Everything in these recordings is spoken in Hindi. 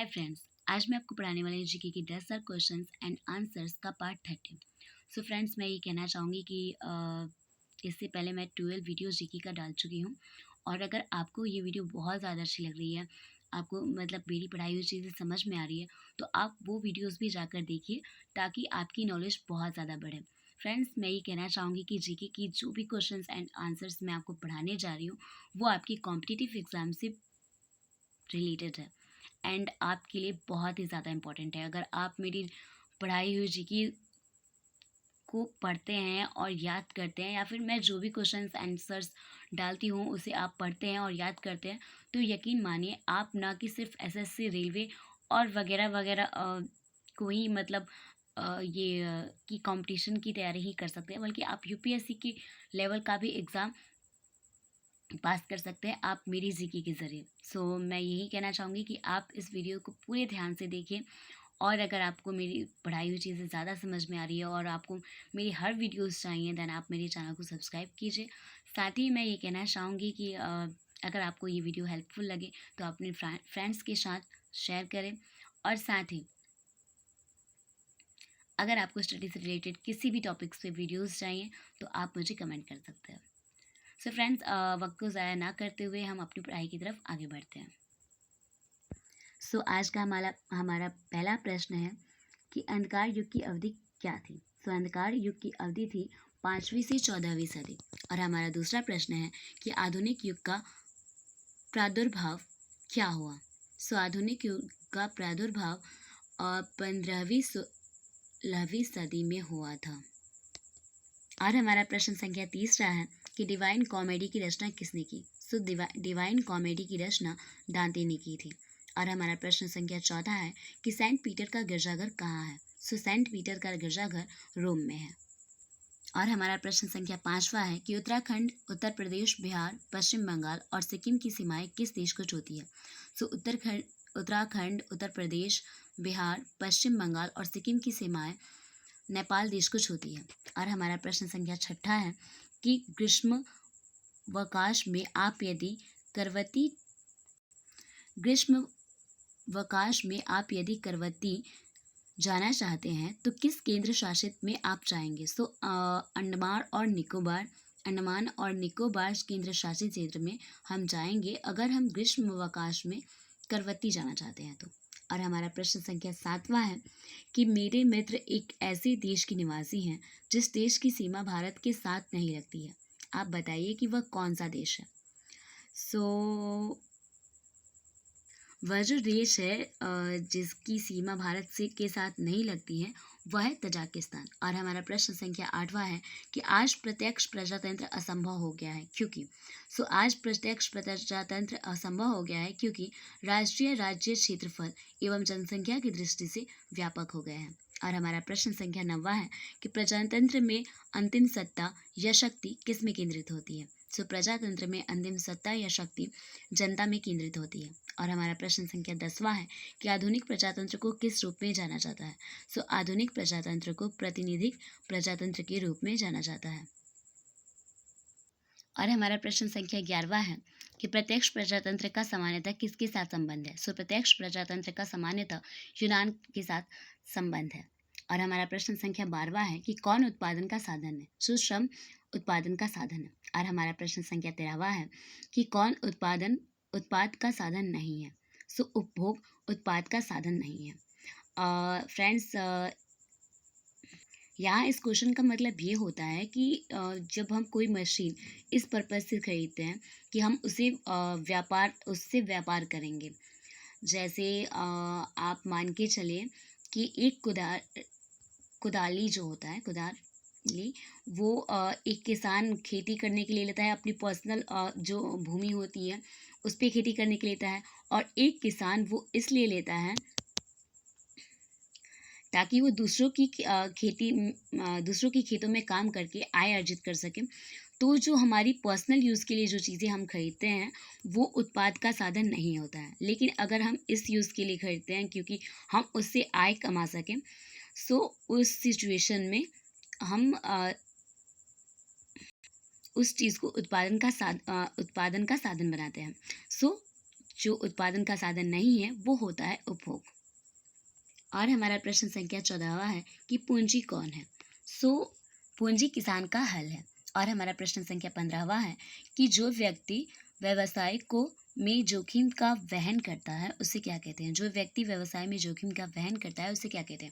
हाय फ्रेंड्स, आज मैं आपको पढ़ाने वाली हूँ जीके की 10 साल क्वेश्चंस एंड आंसर्स का पार्ट 13। सो फ्रेंड्स, मैं ये कहना चाहूँगी कि इससे पहले मैं 12 वीडियो जीके का डाल चुकी हूँ। और अगर आपको ये वीडियो बहुत ज़्यादा अच्छी लग रही है, आपको मतलब मेरी पढ़ाई हुई चीज़ें समझ में आ रही है, तो आप वो वीडियोज़ भी जाकर देखिए ताकि आपकी नॉलेज बहुत ज़्यादा बढ़े। फ्रेंड्स, मैं ये कहना चाहूँगी कि जीके की जो भी क्वेश्चंस एंड आंसर्स मैं आपको पढ़ाने जा रही हूँ, वो आपकी कॉम्पिटिटिव एग्ज़ाम से रिलेटेड है एंड आपके लिए बहुत ही ज़्यादा इम्पोर्टेंट है। अगर आप मेरी पढ़ाई हुई जीके को पढ़ते हैं और याद करते हैं, या फिर मैं जो भी क्वेश्चंस आंसर्स डालती हूँ उसे आप पढ़ते हैं और याद करते हैं, तो यकीन मानिए आप ना कि सिर्फ एसएससी, रेलवे और वगैरह वगैरह को ही मतलब की कंपटीशन की तैयारी ही कर सकते हैं, बल्कि आप यूपीएससी के लेवल का भी एग्ज़ाम पास कर सकते हैं आप मेरी जीके के ज़रिए। सो मैं यही कहना चाहूँगी कि आप इस वीडियो को पूरे ध्यान से देखें। और अगर आपको मेरी पढ़ाई हुई चीज़ें ज़्यादा समझ में आ रही है और आपको मेरी हर वीडियोस चाहिए, देन आप मेरे चैनल को सब्सक्राइब कीजिए। साथ ही मैं ये कहना चाहूँगी कि अगर आपको ये वीडियो हेल्पफुल लगे तो अपने फ्रेंड्स के साथ शेयर करें। और साथ ही अगर आपको स्टडी से रिलेटेड किसी भी टॉपिक्स पे वीडियोस चाहिए तो आप मुझे कमेंट कर सकते हैं। सो फ्रेंड्स, वक्त को ज़ाया ना करते हुए हम अपनी पढ़ाई की तरफ आगे बढ़ते हैं। सो आज का हमारा पहला प्रश्न है कि अंधकार युग की अवधि क्या थी। सो अंधकार युग की अवधि थी 5वीं से 14वीं सदी। और हमारा दूसरा प्रश्न है कि आधुनिक युग का प्रादुर्भाव क्या हुआ। सो आधुनिक युग का प्रादुर्भाव 15वीं 16वीं सदी में हुआ था। और हमारा प्रश्न संख्या तीसरा है कि डिवाइन कॉमेडी की रचना किसने की। सो डिवाइन कॉमेडी की रचना दांते ने की थी। और हमारा प्रश्न संख्या चौथा है कि सेंट पीटर का गिरजाघर कहाँ है। सो सेंट पीटर का गिरजाघर रोम में है। और हमारा प्रश्न संख्या पांचवा है कि उत्तराखंड, उत्तर प्रदेश, बिहार, पश्चिम बंगाल और सिक्किम की सीमाएं किस देश को छूती है। सो उत्तराखंड, उत्तर प्रदेश, बिहार, पश्चिम बंगाल और सिक्किम की सीमाएं नेपाल देश को छूती है। और हमारा प्रश्न संख्या छठा है कि ग्रीष्मावकाश में आप यदि करवती जाना चाहते हैं तो किस केंद्र शासित में आप जाएंगे। सो अंडमान और निकोबार केंद्र शासित क्षेत्र में हम जाएंगे अगर हम ग्रीष्मावकाश में करवती जाना चाहते हैं तो। और हमारा प्रश्न संख्या सातवां है कि मेरे मित्र एक ऐसे देश के निवासी हैं जिस देश की सीमा भारत के साथ नहीं लगती है। आप बताइए कि वह कौन सा देश है। सो वह जो देश है जिसकी सीमा भारत से के साथ नहीं लगती है, वह है तजाकिस्तान। और हमारा प्रश्न संख्या आठवां है कि आज प्रत्यक्ष प्रजातंत्र असंभव हो गया है क्योंकि। आज प्रत्यक्ष प्रजातंत्र असंभव हो गया है क्योंकि राष्ट्रीय राज्य क्षेत्रफल एवं जनसंख्या की दृष्टि से व्यापक हो गए हैं। और हमारा प्रश्न संख्या 9 है कि प्रजातंत्र में अंतिम सत्ता या शक्ति किस में केंद्रित होती है। प्रजातंत्र में अंतिम सत्ता या शक्ति जनता में केंद्रित होती है। और हमारा प्रश्न संख्या 10वां है कि आधुनिक प्रजातंत्र को किस रूप में जाना जाता है। आधुनिक प्रजातंत्र को प्रातिनिधिक प्रजातंत्र के रूप में जाना जाता है। और हमारा प्रश्न संख्या 11वां है कि प्रत्यक्ष प्रजातंत्र का सामान्यतः किसके साथ संबंध है। प्रत्यक्ष प्रजातंत्र का सामान्यतः यूनान के साथ संबंध है। और हमारा प्रश्न संख्या 12वां है कि कौन उत्पादन का साधन है। श्रम उत्पादन का साधन है। और हमारा प्रश्न संख्या 13वां है कि कौन उत्पाद का साधन नहीं है। उपभोग उत्पाद का साधन नहीं है। फ्रेंड्स, यहाँ इस क्वेश्चन का मतलब ये होता है कि जब हम कोई मशीन इस पर्पज़ से खरीदते हैं कि हम उससे व्यापार करेंगे। जैसे आप मान के चलें कि एक कुदाली जो होता है, कुदाली वो एक किसान खेती करने के लिए लेता है, अपनी पर्सनल जो भूमि होती है उस पर खेती करने के लिए लेता है। और एक किसान वो इसलिए लेता है ताकि वो दूसरों की खेतों में काम करके आय अर्जित कर सके। तो जो हमारी पर्सनल यूज़ के लिए जो चीज़ें हम खरीदते हैं वो उत्पाद का साधन नहीं होता है। लेकिन अगर हम इस यूज़ के लिए खरीदते हैं क्योंकि हम उससे आय कमा सकें, उस सिचुएशन में हम उस चीज़ को उत्पादन का साधन बनाते हैं। जो उत्पादन का साधन नहीं है वो होता है उपभोग। और हमारा प्रश्न संख्या 14वां है कि पूंजी कौन है। पूंजी किसान का हल है। और हमारा प्रश्न संख्या 15वां है कि जो व्यक्ति व्यवसाय को में जोखिम का वहन करता है उसे क्या कहते हैं। जो व्यक्ति व्यवसाय में जोखिम का वहन करता है उसे क्या कहते हैं।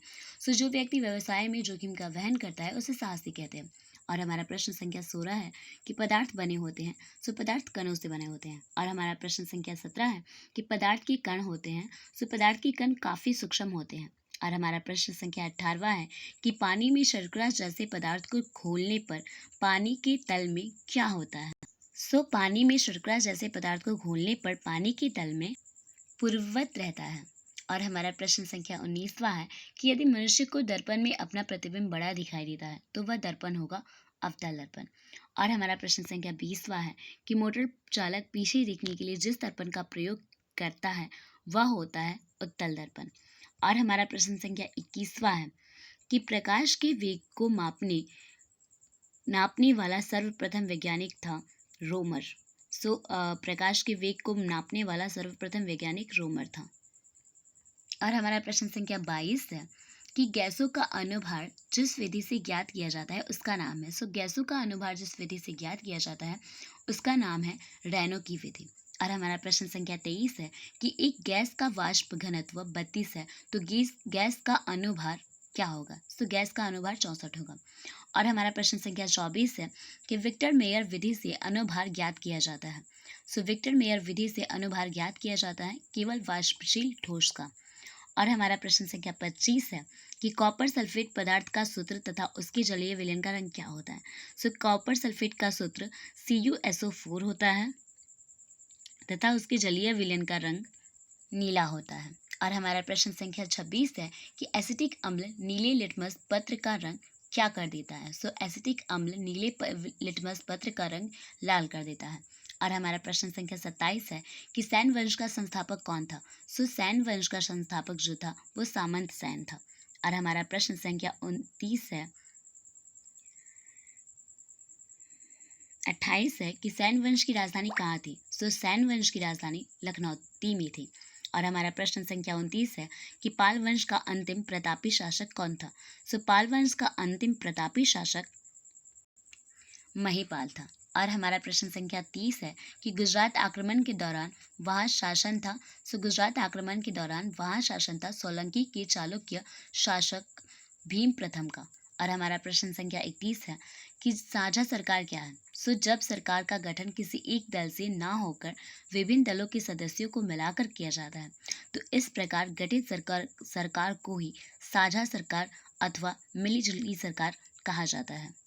जो व्यक्ति व्यवसाय में जोखिम का वहन करता है उसे साहसी कहते हैं। और हमारा प्रश्न संख्या 16 है कि पदार्थ बने होते हैं। पदार्थ कणों से बने होते हैं। और हमारा प्रश्न संख्या 17 है कि पदार्थ के कण होते हैं। पदार्थ के कण काफ़ी सूक्ष्म होते हैं। और हमारा प्रश्न संख्या 18वां है कि पानी में शर्करा जैसे पदार्थ को घोलने पर पानी के तल में क्या होता है। पानी में शर्करा जैसे पदार्थ को घोलने पर पानी के तल में पूर्ववत रहता है। और हमारा प्रश्न संख्या 19वां है कि यदि मनुष्य को दर्पण में अपना प्रतिबिंब बड़ा दिखाई देता है तो वह दर्पण होगा अवतल दर्पण। और हमारा प्रश्न संख्या 20वां है कि मोटर चालक पीछे देखने के लिए जिस दर्पण का प्रयोग करता है वह होता है उत्तल दर्पण। और हमारा प्रश्न संख्या 21वां है कि प्रकाश के वेग को नापने वाला सर्वप्रथम वैज्ञानिक था रोमर। प्रकाश के वेग को नापने वाला सर्वप्रथम वैज्ञानिक रोमर था। और हमारा प्रश्न संख्या 22 है कि गैसों का अनुभार जिस विधि से ज्ञात किया जाता है उसका नाम है। गैसों का अनुभार जिस विधि से ज्ञात किया जाता है उसका नाम है रेनो की विधि। और हमारा प्रश्न संख्या 23 है कि एक गैस का वाष्प घनत्व 32 है तो गैस का अनुभार क्या होगा। गैस का अनुभार 64 होगा। और हमारा प्रश्न संख्या 24 है कि विक्टर मेयर विधि से अनुभार ज्ञात किया जाता है। विक्टर मेयर विधि से अनुभार ज्ञात किया जाता है केवल वाष्पशील ठोस का। और हमारा प्रश्न संख्या 25 है कि कॉपर सल्फेट पदार्थ का सूत्र तथा उसके जलीय विलयन का रंग क्या होता है। कॉपर सल्फेट का सूत्र CuSO4 होता है तथा उसके जलीय विलयन का रंग नीला होता है। और हमारा प्रश्न संख्या 26 है कि एसिटिक अम्ल नीले लिटमस पत्र का रंग क्या कर देता है। एसिटिक अम्ल नीले लिटमस पत्र का रंग लाल कर देता है। और हमारा प्रश्न संख्या 27 है कि सैन वंश का संस्थापक कौन था। सैन वंश का संस्थापक जो था वो सामंत सैन था। और हमारा प्रश्न संख्या 28 है कि सैन वंश की राजधानी कहाँ थी। सैन वंश की राजधानी लखनऊ में थी। और हमारा प्रश्न संख्या 29 है कि पाल वंश का अंतिम प्रतापी शासक कौन था। पाल वंश का अंतिम प्रतापी शासक महिपाल था। और हमारा प्रश्न संख्या 30 है कि गुजरात आक्रमण के दौरान वहाँ शासन था। गुजरात आक्रमण के दौरान वहाँ शासन था सोलंकी के चालुक्य शासक भीम प्रथम का। और हमारा प्रश्न संख्या 31 है कि साझा सरकार क्या है। जब सरकार का गठन किसी एक दल से ना होकर विभिन्न दलों के सदस्यों को मिलाकर किया जाता है तो इस प्रकार गठित सरकार को ही साझा सरकार अथवा मिलीजुली सरकार कहा जाता है।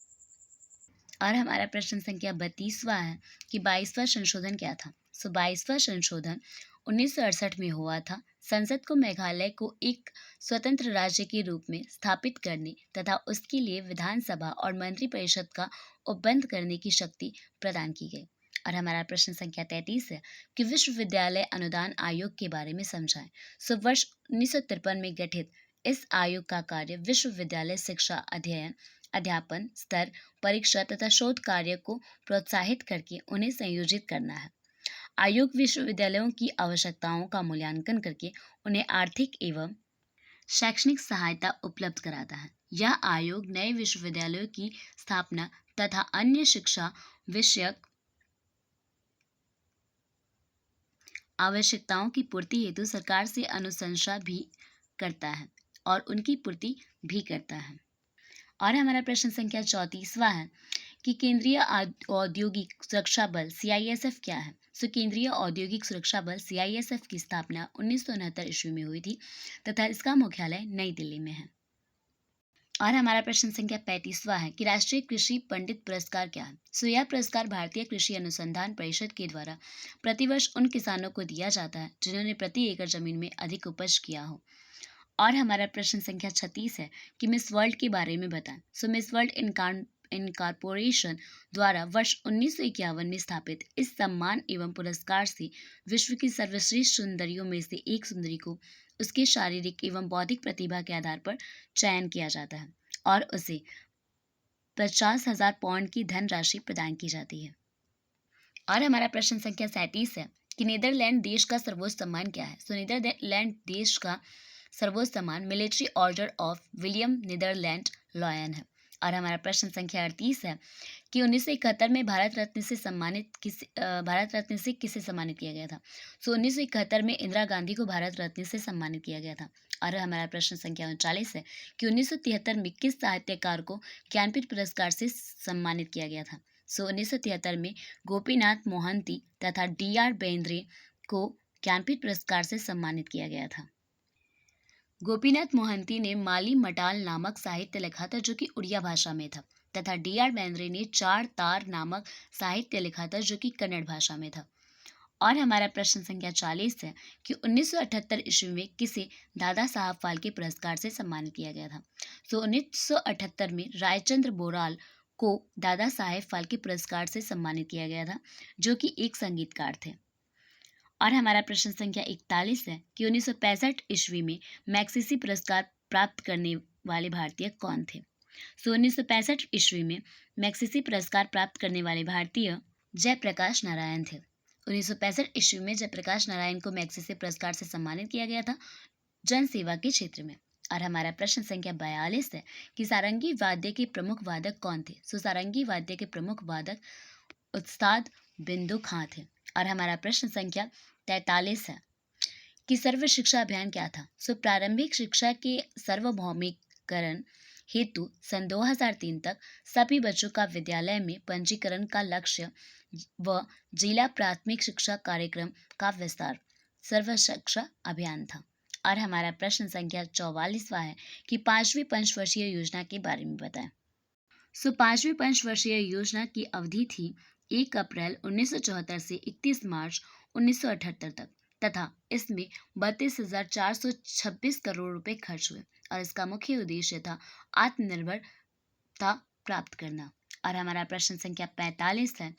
और हमारा प्रश्न संख्या 32वां है कि 22वां संशोधन क्या था। 22वां संशोधन 1968 में हुआ था। संसद को मेघालय को एक स्वतंत्र राज्य के रूप में स्थापित करने तथा उसके लिए विधानसभा और मंत्रिपरिषद का उपबंध करने की शक्ति प्रदान की गई। और हमारा प्रश्न संख्या 33 है कि विश्वविद्यालय अनुदान आयोग के बारे में समझाएं। वर्ष 1953 में गठित इस आयोग का कार्य विश्वविद्यालय शिक्षा अध्यापन स्तर परीक्षा तथा शोध कार्य को प्रोत्साहित करके उन्हें संयोजित करना है। आयोग विश्वविद्यालयों की आवश्यकताओं का मूल्यांकन करके उन्हें आर्थिक एवं शैक्षणिक सहायता उपलब्ध कराता है। यह आयोग नए विश्वविद्यालयों की स्थापना तथा अन्य शिक्षा विषयक आवश्यकताओं की पूर्ति हेतु सरकार से अनुशंसा भी करता है और उनकी पूर्ति भी करता है। और हमारा प्रश्न संख्या 34वां है कि केंद्रीय औद्योगिक सुरक्षा बल CISF क्या है। केंद्रीय औद्योगिक सुरक्षा बल CISF की स्थापना 1969 ईस्वी में हुई थी तथा इसका मुख्यालय नई दिल्ली में है। और हमारा प्रश्न संख्या 35वां है कि राष्ट्रीय कृषि पंडित पुरस्कार क्या है। यह पुरस्कार भारतीय कृषि अनुसंधान परिषद के द्वारा प्रतिवर्ष उन किसानों को दिया जाता है जिन्होंने प्रति एकड़ जमीन में अधिक उपज किया हो। और हमारा प्रश्न संख्या 36 है कि मिस वर्ल्ड के बारे में बताएं। मिस वर्ल्ड इनकॉर्पोरेशन द्वारा वर्ष 1951 में स्थापित इस सम्मान एवं पुरस्कार से विश्व की सर्वश्रेष्ठ सुंदरियों में से एक सुंदरी को उसके शारीरिक एवं बौद्धिक प्रतिभा के आधार पर चयन किया जाता है और उसे 50,000 पाउंड की धनराशि प्रदान की जाती है। और हमारा प्रश्न संख्या 37 है कि नीदरलैंड देश का सर्वोच्च सम्मान क्या है? सो नीदरलैंड देश का सर्वोच्च सम्मान military order of William Netherland lion है। और हमारा प्रश्न संख्या 38 है कि 1971 में भारत रत्न से किसे सम्मानित किया गया था? सो 1971 में इंदिरा गांधी को भारत रत्न से सम्मानित किया गया था। और हमारा प्रश्न संख्या 39 है कि 1973 में किस साहित्यकार को ज्ञानपीठ पुरस्कार से सम्मानित किया गया था? सो 1973 में गोपीनाथ मोहंती तथा D.R. बेंद्रे को ज्ञानपीठ पुरस्कार से सम्मानित किया गया था। गोपीनाथ मोहंती ने माली मटाल नामक साहित्य लिखा था जो कि उड़िया भाषा में था, तथा D.R. बेंद्रे ने चार तार नामक साहित्य लिखा था जो कि कन्नड़ भाषा में था। और हमारा प्रश्न संख्या 40 है कि 1978 ईस्वी में किसे दादा साहब फाल्के पुरस्कार से सम्मानित किया गया था? तो 1978 में रायचंद्र बोराल को दादा साहेब फाल्के पुरस्कार से सम्मानित किया गया था, जो कि एक संगीतकार थे। और हमारा प्रश्न संख्या 41 है कि 1965 ईस्वी में मैग्सेसे पुरस्कार प्राप्त करने वाले भारतीय कौन थे? सो 1965 ईस्वी में मैग्सेसे पुरस्कार प्राप्त करने वाले भारतीय जयप्रकाश नारायण थे। 1965 ईस्वी में जयप्रकाश नारायण को मैग्सेसे पुरस्कार से सम्मानित किया गया था जन सेवा के क्षेत्र में। और हमारा प्रश्न संख्या 42 है कि सारंगी वाद्य के प्रमुख वादक कौन थे? सो सारंगी वाद्य के प्रमुख वादक उस्ताद बिंदु खां थे। और हमारा प्रश्न संख्या 43 है कि सर्व शिक्षा अभियान क्या था? सो प्रारंभिक शिक्षा के सार्वभौमिकरण हेतु सन 2003 तक सभी बच्चों का विद्यालय में पंजीकरण का लक्ष्य व जिला प्राथमिक शिक्षा कार्यक्रम का विस्तार सर्व शिक्षा अभियान था। और हमारा प्रश्न संख्या 44वां है कि 5वीं पंचवर्षीय योजना के बारे में बताएं। सो 5वीं पंचवर्षीय योजना की अवधि थी 1 अप्रैल 1974 से 31 मार्च 1978 तक, तथा इसमें 32,426 करोड़ रुपए खर्च हुए और इसका मुख्य उद्देश्य था आत्मनिर्भरता प्राप्त करना। और हमारा प्रश्न संख्या 45 है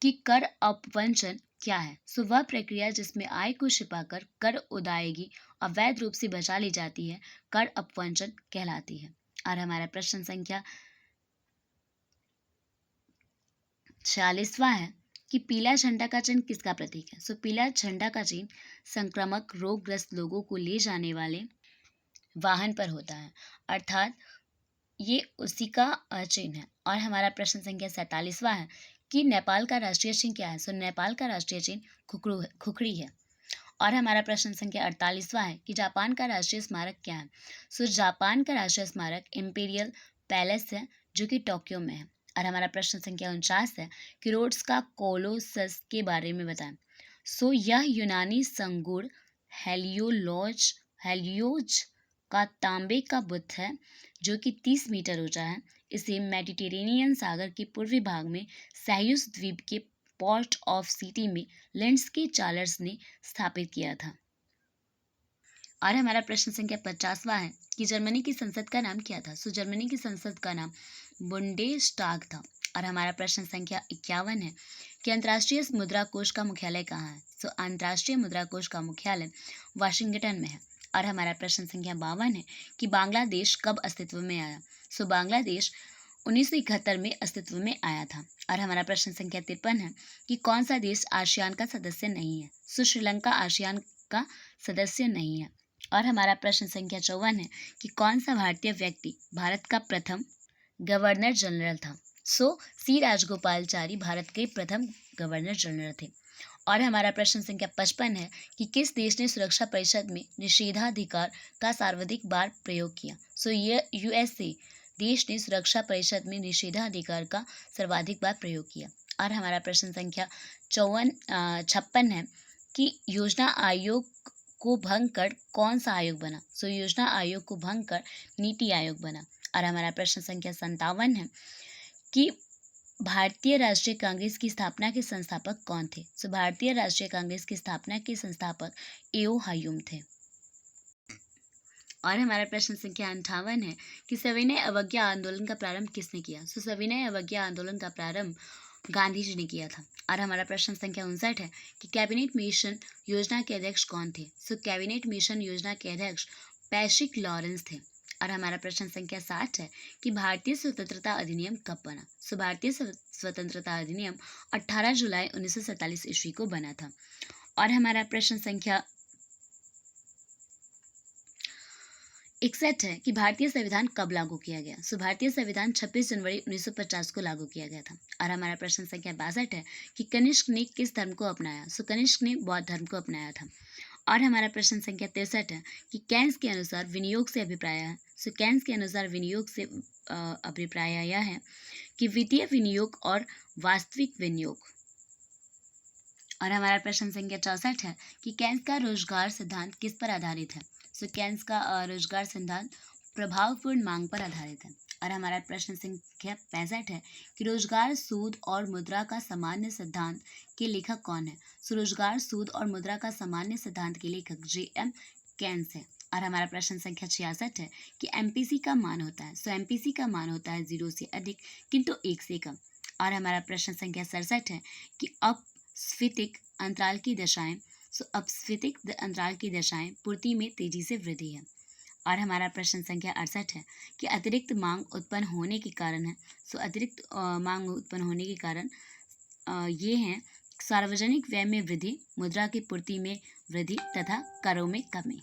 कि कर अपवंचन क्या है? सो वह प्रक्रिया जिसमें आय को छिपाकर कर अदायगी अवैध रूप से बचा ली जाती है कर अपवंचन कहलाती है। और हमारा प्रश्न संख्या 46वां है कि पीला झंडा का चिन्ह किसका प्रतीक है? सो पीला झंडा का चिन्ह संक्रामक रोगग्रस्त लोगों को ले जाने वाले वाहन पर होता है, अर्थात ये उसी का चिन्ह है। और हमारा प्रश्न संख्या 47वां है कि नेपाल का राष्ट्रीय चिन्ह क्या है? सो नेपाल का राष्ट्रीय चिन्ह खुखड़ी है। और हमारा प्रश्न संख्या 48वां है कि जापान का राष्ट्रीय स्मारक क्या है? सो जापान का राष्ट्रीय स्मारक इम्पीरियल पैलेस है जो कि टोक्यो में है। और हमारा प्रश्न संख्या 49 है कि रोड्स का कोलोसस के बारे में बताएं। सो यह यूनानी संगुर हेलियोज का तांबे का बुत है जो कि 30 मीटर ऊंचा है। इसे मेडिटेरेनियन सागर के पूर्वी भाग में सैयूस द्वीप के पोर्ट ऑफ सिटी में लेंड्स के चार्ल्स ने स्थापित किया था। और हमारा प्रश्न संख्या 50वां है कि जर्मनी की संसद का नाम क्या था? सो जर्मनी की संसद का नाम बुंडेस्टाग था। और हमारा प्रश्न संख्या 51 है कि अंतर्राष्ट्रीय मुद्रा कोष का मुख्यालय कहाँ है? सो अंतर्राष्ट्रीय मुद्रा कोष का मुख्यालय वाशिंगटन में है। और हमारा प्रश्न संख्या 52 है कि बांग्लादेश कब अस्तित्व में आया? सो बांग्लादेश 1971 में अस्तित्व में आया था। और हमारा प्रश्न संख्या 53 है कि कौन सा देश आसियान का सदस्य नहीं है? सो श्रीलंका आसियान का सदस्य नहीं है। और हमारा प्रश्न संख्या 54 है कि कौन सा भारतीय व्यक्ति भारत का प्रथम गवर्नर जनरल था? सो सी राजगोपालचारी भारत के प्रथम गवर्नर जनरल थे। और हमारा प्रश्न संख्या 55 है कि किस देश ने सुरक्षा परिषद में निषेधाधिकार का सर्वाधिक बार प्रयोग किया? सो ये USA देश ने सुरक्षा परिषद में निषेधाधिकार का सर्वाधिक बार प्रयोग किया। और हमारा प्रश्न संख्या 56 है कि योजना आयोग को भंग कर कौन सा आयोग बना? सो योजना आयोग को भंग कर नीति आयोग बना। और हमारा प्रश्न संख्या 57 है कि भारतीय राष्ट्रीय कांग्रेस की स्थापना के संस्थापक कौन थे? सो भारतीय राष्ट्रीय कांग्रेस की स्थापना के संस्थापक A.O. हयूम थे। और हमारा प्रश्न संख्या 58 है कि सविनय अवज्ञा आंदोलन का प्रारंभ किसने किया? सो सविनय अवज्ञा आंदोलन का प्रारंभ गांधी जी ने किया था। और हमारा प्रश्न संख्या 59 है कि कैबिनेट मिशन योजना के अध्यक्ष कौन थे? सो कैबिनेट मिशन योजना के अध्यक्ष पैट्रिक लॉरेंस थे। और हमारा प्रश्न संख्या 60 है कि भारतीय स्वतंत्रता अधिनियम कब बना? सो भारतीय स्वतंत्रता अधिनियम 18 जुलाई 1947 ईस्वी को बना था। और हमारा प्रश्न संख्या 61 है कि भारतीय संविधान कब लागू किया गया। सो भारतीय संविधान 26 जनवरी 1950 को लागू किया गया था। और हमारा प्रश्न संख्या 62 है कि कनिष्क ने किस धर्म को अपनाया। सो कनिष्क ने बौद्ध धर्म को अपनाया था। और हमारा प्रश्न संख्या 63 है कि केन्स के अनुसार विनियोग से अभिप्राय है। सो केन्स के अनुसार विनियोग से अभिप्राय यह है कि वित्तीय विनियोग और वास्तविक विनियोग। और हमारा प्रश्न संख्या 64 है कि केन्स का रोजगार सिद्धांत किस पर आधारित है। सो केन्स का रोजगार सिद्धांत प्रभावपूर्ण मांग पर आधारित है। और हमारा प्रश्न संख्या 65 है कि रोजगार, सूद और मुद्रा का सामान्य सिद्धांत के लेखक कौन है। सो रोजगार, सूद और मुद्रा का सामान्य सिद्धांत के लेखक J.M. केन्स है। और हमारा प्रश्न संख्या 66 है कि MPC का मान होता है। सो MPC का मान होता है 0 से अधिक किंतु 1 से कम। और हमारा प्रश्न संख्या 67 है कि अपस्फीतिक अंतराल की दशाएं। सो अपस्फीतिक अंतराल की दशाएं पूर्ति में तेजी से वृद्धि है। और हमारा प्रश्न संख्या 68 है कि अतिरिक्त मांग उत्पन्न होने के कारण है। सो अतिरिक्त मांग उत्पन्न होने के कारण ये हैं सार्वजनिक व्यय में वृद्धि, मुद्रा की पूर्ति में वृद्धि तथा करों में कमी।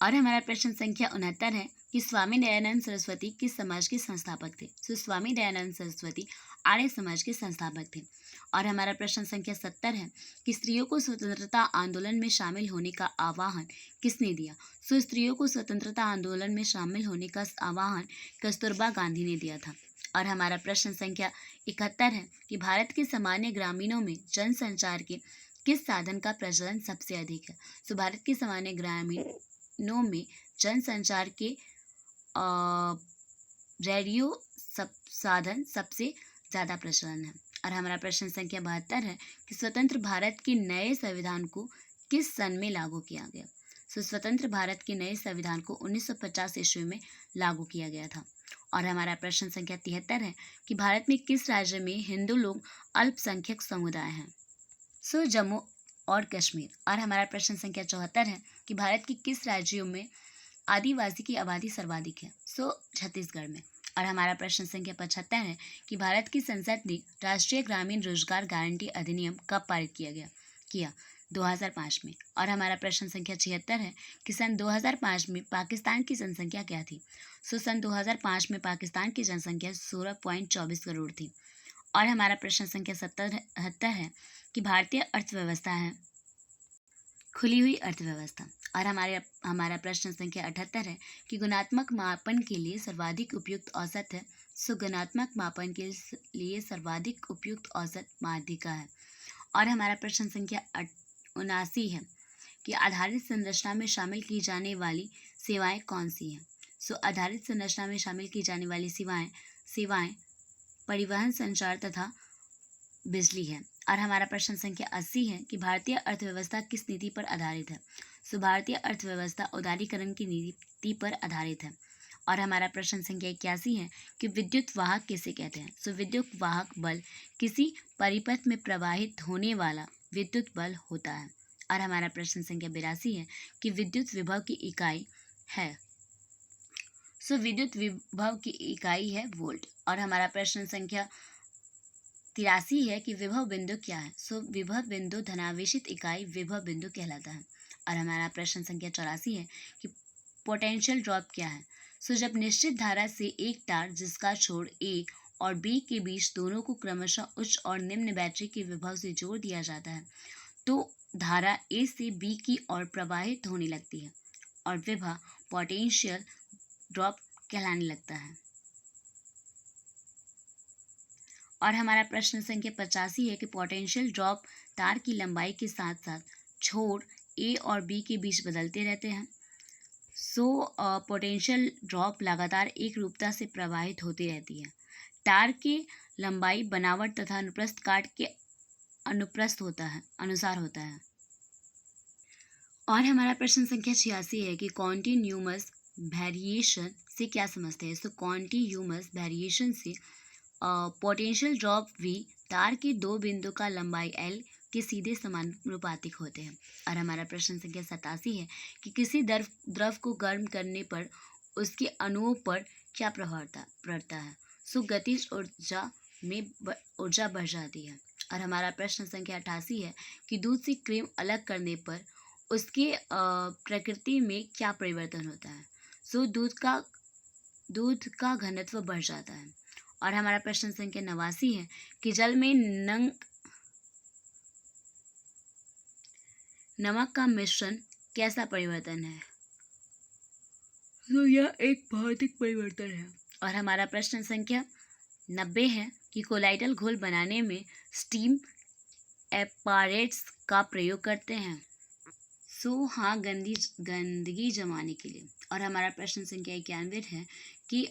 और हमारा प्रश्न संख्या 69 है कि स्वामी दयानंद सरस्वती किस समाज के संस्थापक थे। सो स्वामी दयानंद सरस्वती आर्य समाज के संस्थापक थे। और हमारा प्रश्न संख्या 70 है कि स्त्रियों को स्वतंत्रता आंदोलन में शामिल होने का आह्वान किसने दिया। सो स्त्रियों को स्वतंत्रता आंदोलन में शामिल होने का आह्वान कस्तूरबा गांधी ने दिया था। और हमारा प्रश्न संख्या 71 है कि भारत के सामान्य ग्रामीणों में जनसंचार के किस साधन का प्रचलन सबसे अधिक है। सो भारत के सामान्य ग्रामीणों में जनसंचार के रेडियो साधन सबसे ज़्यादा प्रचलन है। और हमारा प्रश्न संख्या 72 है कि स्वतंत्र भारत के नए संविधान को किस सन में लागू किया गया। सो स्वतंत्र भारत के नए संविधान को 1950 ईस्वी में लागू किया गया था। और हमारा प्रश्न संख्या 73 है कि भारत में किस राज्य में हिंदू लोग अल्पसंख्यक समुदाय हैं। सो जम्मू और कश्मीर। और हमारा प्रश्न संख्या 74 है कि भारत के किस राज्यों में आदिवासी की आबादी सर्वाधिक है। सो छत्तीसगढ़ में। और हमारा प्रश्न संख्या 75 है कि भारत की संसद ने राष्ट्रीय ग्रामीण रोजगार गारंटी अधिनियम कब पारित किया 2005 में। और हमारा प्रश्न संख्या 76 है कि सन 2005 में पाकिस्तान की जनसंख्या क्या थी। सो सन 2005 में पाकिस्तान की जनसंख्या 16.24 करोड़ थी। और हमारा प्रश्न संख्या 77 है कि भारतीय अर्थव्यवस्था है खुली हुई अर्थव्यवस्था। और हमारा प्रश्न संख्या 78 है कि गुणात्मक मापन के लिए सर्वाधिक उपयुक्त औसत है। सो गुणात्मक मापन के लिए सर्वाधिक उपयुक्त औसत माध्यिका है। और हमारा प्रश्न संख्या 79 है कि आधारित संरचना में शामिल की जाने वाली सेवाएं कौन सी हैं। सो आधारित संरचना में शामिल की जाने वाली सेवाएं परिवहन, संचार तथा बिजली है। और हमारा प्रश्न संख्या 80 है कि भारतीय अर्थव्यवस्था किस नीति पर आधारित है। सो भारतीय अर्थव्यवस्था उदारीकरण की नीति पर आधारित है। और हमारा प्रश्न संख्या 81 है कि विद्युत वाहक किसे कहते हैं। सो विद्युत वाहक बल किसी परिपथ में प्रवाहित होने वाला विद्युत बल होता है। और हमारा प्रश्न संख्या 82 है कि विद्युत विभव की इकाई है। सो विद्युत विभव की इकाई है वोल्ट। और हमारा प्रश्न संख्या 83 है कि विभव बिंदु क्या है। सो विभव बिंदु धनावेशित इकाई विभव बिंदु कहलाता है। और हमारा प्रश्न संख्या 84 है कि पोटेंशियल ड्रॉप क्या है। सो जब निश्चित धारा से एक तार जिसका छोर A और B के बीच दोनों को क्रमशः उच्च और निम्न बैटरी के विभव से जोड़ दिया जाता है तो धारा A से B की ओर प्रवाहित होने लगती है और विभव पोटेंशियल ड्रॉप कहलाने लगता है। और हमारा प्रश्न संख्या 85 है कि पोटेंशियल ड्रॉप तार की लंबाई के साथ साथ छोर A और B के बीच बदलते रहते हैं। सो पोटेंशियल ड्रॉप लगातार एक रूपता से प्रवाहित होती रहती है। तार की लंबाई बनावट तथा अनुप्रस्थ काट के अनुसार होता है। और हमारा प्रश्न संख्या 86 है कि कॉन्टिन्यूमस वेरिएशन से क्या समझते हैं। सो कॉन्टिन्यूमस वेरिएशन से पोटेंशियल ड्रॉप V तार के दो बिंदु का लंबाई L के सीधे समानुपातिक होते हैं। और हमारा प्रश्न संख्या 87 है कि किसी द्रव को गर्म करने पर उसके अणुओं पर क्या प्रभाव पड़ता है। सो गतिज ऊर्जा बढ़ जाती है। और हमारा प्रश्न संख्या 88 है कि दूध से क्रीम अलग करने पर उसके प्रकृति में क्या परिवर्तन होता है। सो दूध का घनत्व बढ़ जाता है। और हमारा प्रश्न संख्या 89 है कि जल में नमक का मिश्रण कैसा परिवर्तन है। तो यह एक भौतिक परिवर्तन है। और हमारा प्रश्न संख्या 90 है कि कोलाइडल घोल बनाने में स्टीम एपारेट्स का प्रयोग करते हैं। सो हाँ, गंदगी जमाने के लिए। और हमारा प्रश्न संख्या 91 है कि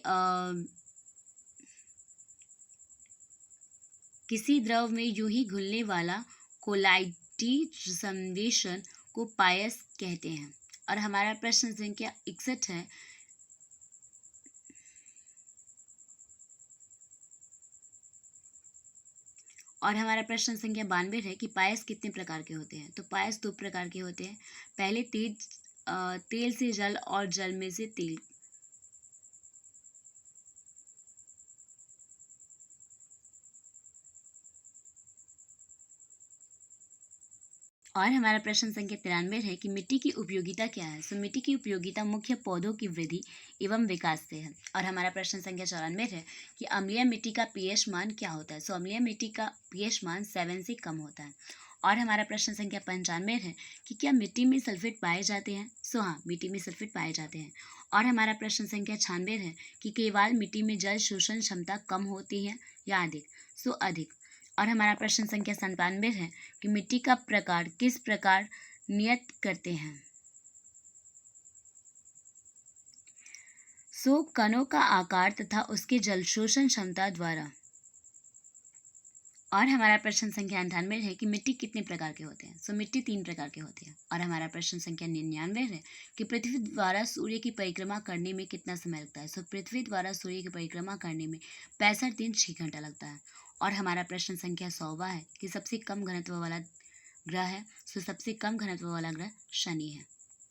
किसी द्रव में यूं ही घुलने वाला कोलाइडी संवेशन को पायस कहते हैं। और हमारा प्रश्न संख्या 61 है और हमारा प्रश्न संख्या 92 है कि पायस कितने प्रकार के होते हैं। तो पायस 2 प्रकार के होते हैं। पहले तेल से जल और जल में से तेल। और हमारा प्रश्न संख्या 93 है कि मिट्टी की उपयोगिता क्या है। सो मिट्टी की उपयोगिता मुख्य पौधों की वृद्धि एवं विकास से है। और हमारा प्रश्न संख्या 94 है कि अम्लीय मिट्टी का पीएच मान क्या होता है। सो अम्लीय मिट्टी का पीएच मान 7 से कम होता है। और हमारा प्रश्न संख्या 95 है कि क्या मिट्टी में सल्फेट पाए जाते हैं। सो हाँ, मिट्टी में सल्फेट पाए जाते हैं। और हमारा प्रश्न संख्या 96 है कि केवल मिट्टी में जल शोषण क्षमता कम होती है या अधिक। सो अधिक। और हमारा प्रश्न संख्या 97 है कि मिट्टी का प्रकार किस प्रकार नियत करते हैं। सो कणों का आकार तथा उसके जल शोषण क्षमता द्वारा। और हमारा प्रश्न संख्या 98 है कि मिट्टी कितने प्रकार के होते हैं। सो मिट्टी 3 प्रकार के होते हैं। और हमारा प्रश्न संख्या 99 है कि पृथ्वी द्वारा सूर्य की परिक्रमा करने में कितना समय लगता है। सो पृथ्वी द्वारा सूर्य की परिक्रमा करने में 65 दिन 6 घंटा लगता है। और हमारा प्रश्न संख्या 100 है कि सबसे कम घनत्व वाला ग्रह है। सो सबसे कम घनत्व वाला ग्रह शनि है।